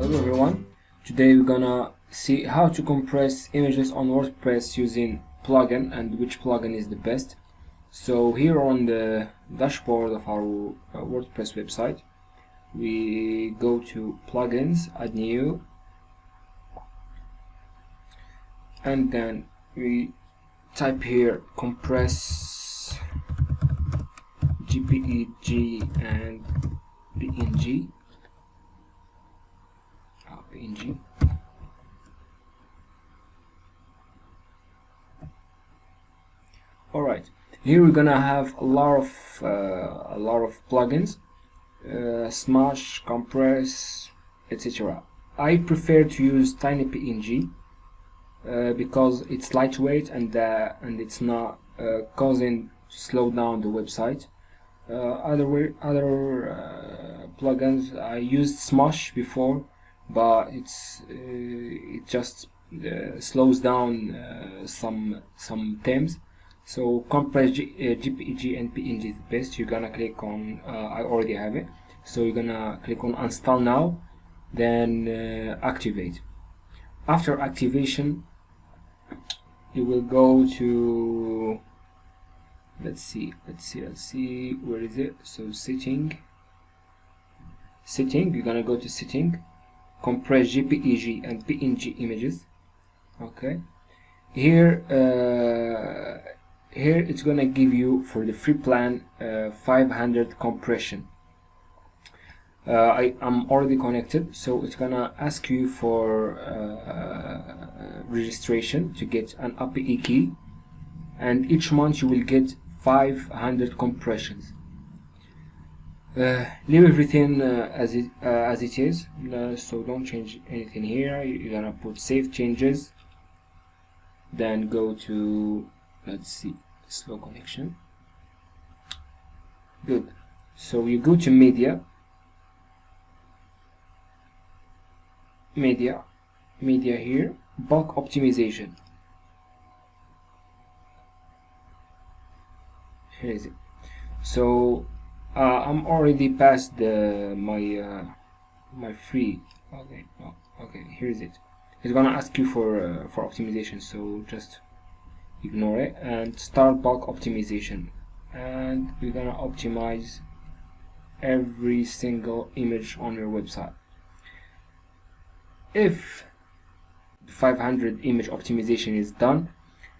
Hello everyone, today we're gonna see how to compress images on WordPress using plugin and which plugin is the best. So here on the dashboard of our WordPress website, we go to plugins, add new, and then we type here compress JPEG and PNG. PNG. Alright, here we're gonna have a lot of plugins, smash, compress, etc. I prefer to use TinyPNG because it's lightweight and it's not causing to slow down the website. Other plugins, I used Smash before, but it just slows down some themes. So compress JPEG and PNG is the best. You're gonna click on I already have it, so you're gonna click on install now, then activate. After activation, you will go to let's see where is it. So setting, you're gonna go to setting, compress JPEG and PNG images. Okay, here it's gonna give you for the free plan 500 compression. I'm already connected, so it's gonna ask you for registration to get an API key, and each month you will get 500 compressions. Leave everything as it is, so don't change anything here. You're gonna put save changes, then go to, let's see, slow connection. Good. So you go to media here, bulk optimization. Here is it. So I'm already past my free. Okay, no, okay, here is it. It's gonna ask you for optimization, so just ignore it and start bulk optimization, and we're gonna optimize every single image on your website. If 500 image optimization is done,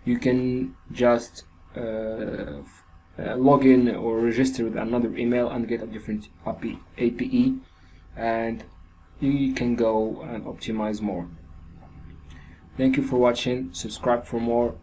you can just log in or register with another email and get a different API, and you can go and optimize more. Thank you for watching. Subscribe for more.